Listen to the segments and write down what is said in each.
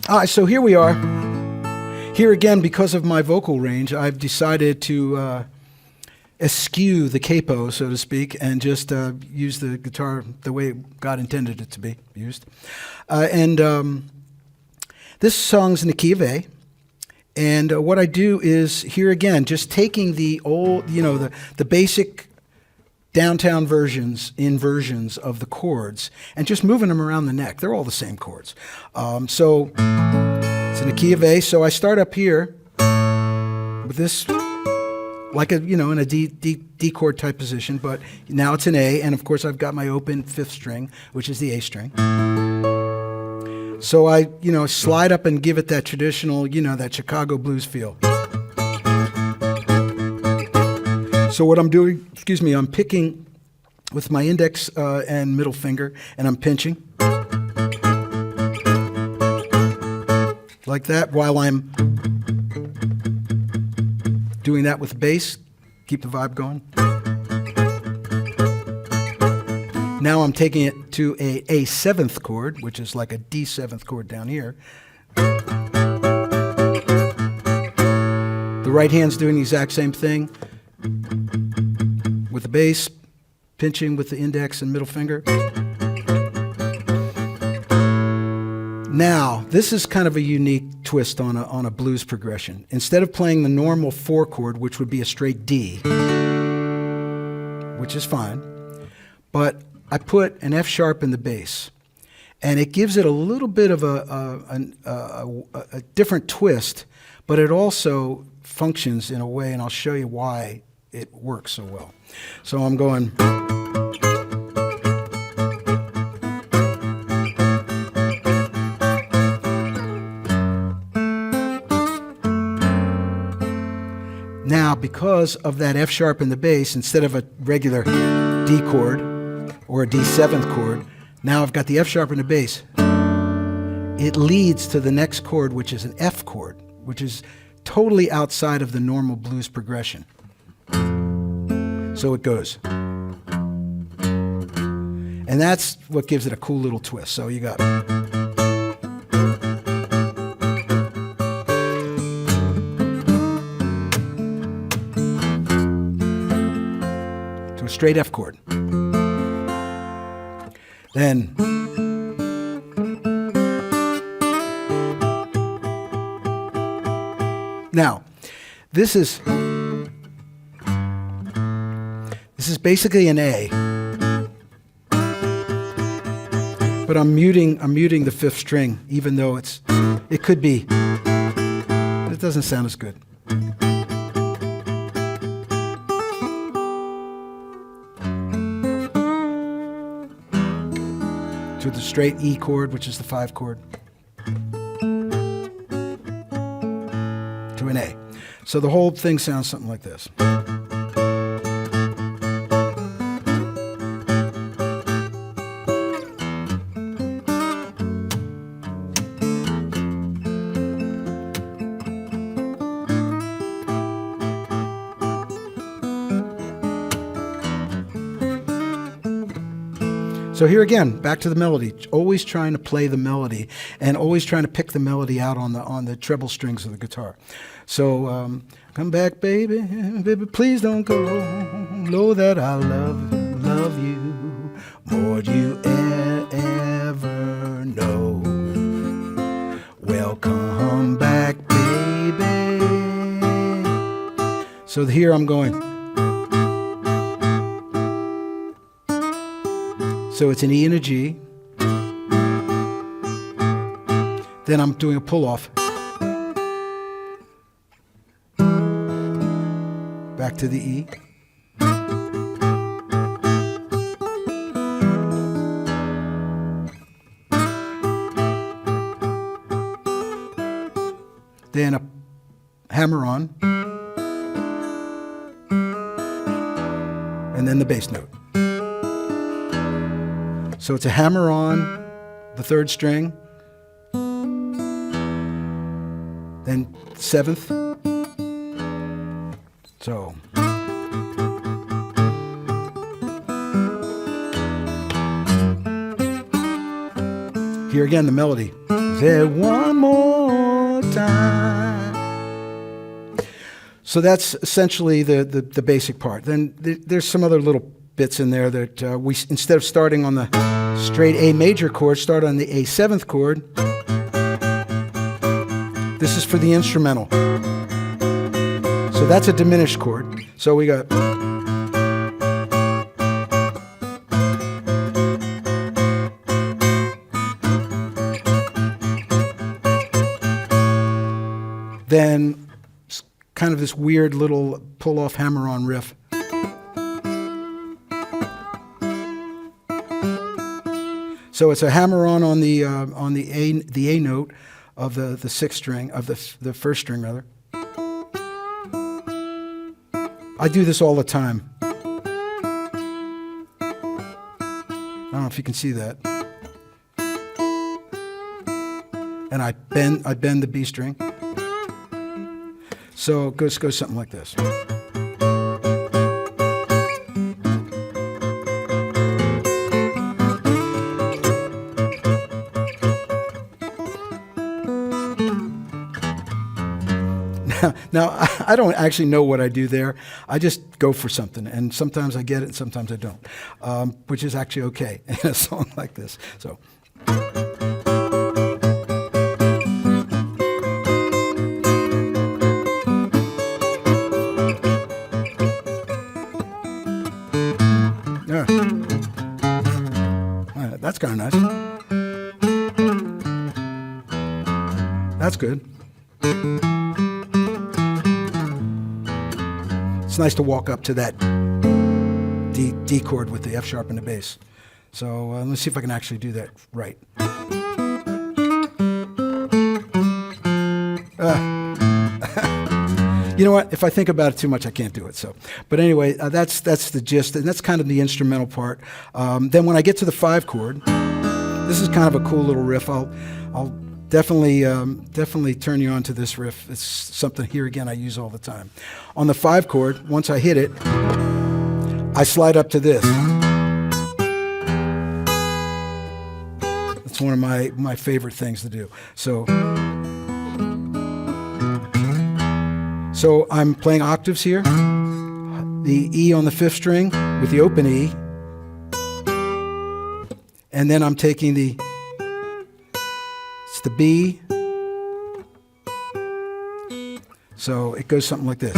All right, so here we are. Here again, because of my vocal range, I've decided to eschew the capo, so to speak, and just use the guitar the way God intended it to be used. This song's in the key of A. And what I do is, here again, just taking the old, the basic downtown inversions of the chords and just moving them around the neck. They're all the same chords. So it's in the key of A. So I start up here with this, like in a D chord type position, but now it's an A, and of course I've got my open fifth string, which is the A string. So I, slide up and give it that traditional, that Chicago blues feel. So what I'm doing, I'm picking with my index and middle finger, and I'm pinching. Like that, while I'm doing that with bass, keep the vibe going. Now I'm taking it to a seventh chord, which is like a D seventh chord down here. The right hand's doing the exact same thing with the bass, pinching with the index and middle finger. Now, this is kind of a unique twist on a blues progression. Instead of playing the normal 4 chord, which would be a straight D, which is fine, but I put an F sharp in the bass, and it gives it a little bit of a different twist, but it also functions in a way, and I'll show you why it works so well. So I'm going. Now, because of that F sharp in the bass, instead of a regular D chord or a D seventh chord, now I've got the F sharp in the bass. It leads to the next chord, which is an F chord, which is totally outside of the normal blues progression. So it goes. And that's what gives it a cool little twist. So you got. To a straight F chord. Then. Now, this is basically an A, but I'm muting the fifth string, even though it could be, but it doesn't sound as good. To the straight E chord, which is the 5 chord. To an A. So the whole thing sounds something like this. So here again, back to the melody. Always trying to play the melody, and always trying to pick the melody out on the treble strings of the guitar. So come back, baby, baby, please don't go. Know that I love you more than you ever know. Welcome back, baby. So here I'm going. So it's an E and a G. Then I'm doing a pull-off. Back to the E. Then a hammer on. And then the bass note. So it's a hammer on the 3rd string, then 7th. So here again, the melody is there one more time. So that's essentially the basic part. Then there's some other little bits in there that we, instead of starting on the straight A major chord, start on the A7th chord. This is for the instrumental. So that's a diminished chord. So we got... Then kind of this weird little pull-off hammer-on riff. So it's a hammer-on the A note of the sixth string of the first string rather. I do this all the time. I don't know if you can see that. And I bend the B string. So it goes something like this. Now, I don't actually know what I do there. I just go for something, and sometimes I get it, and sometimes I don't, which is actually okay in a song like this. So. Yeah. That's kind of nice. That's good. It's nice to walk up to that D chord with the F sharp and the bass. So let's see if I can actually do that right. You know what? If I think about it too much, I can't do it. So, but anyway, that's the gist, and that's kind of the instrumental part. Then when I get to the 5 chord, this is kind of a cool little riff. I'll definitely turn you on to this riff. It's something here again I use all the time. On the 5 chord, once I hit it, I slide up to this. It's one of my favorite things to do. So I'm playing octaves here. The E on the 5th string with the open E. And then I'm taking the B. So it goes something like this.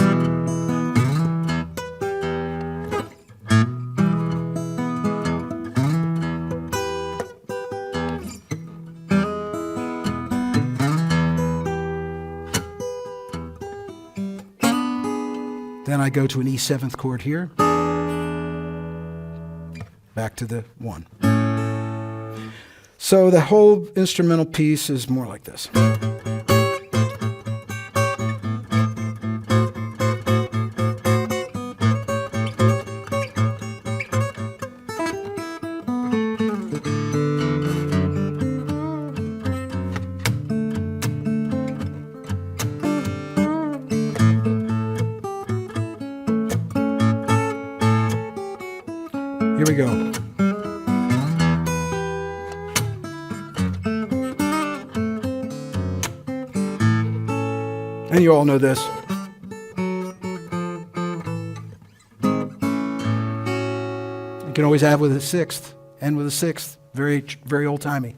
Then I go to an E7th chord here. Back to the 1. So the whole instrumental piece is more like this. Here we go. And you all know this. You can always add with a 6th, end with a 6th. Very, very old-timey.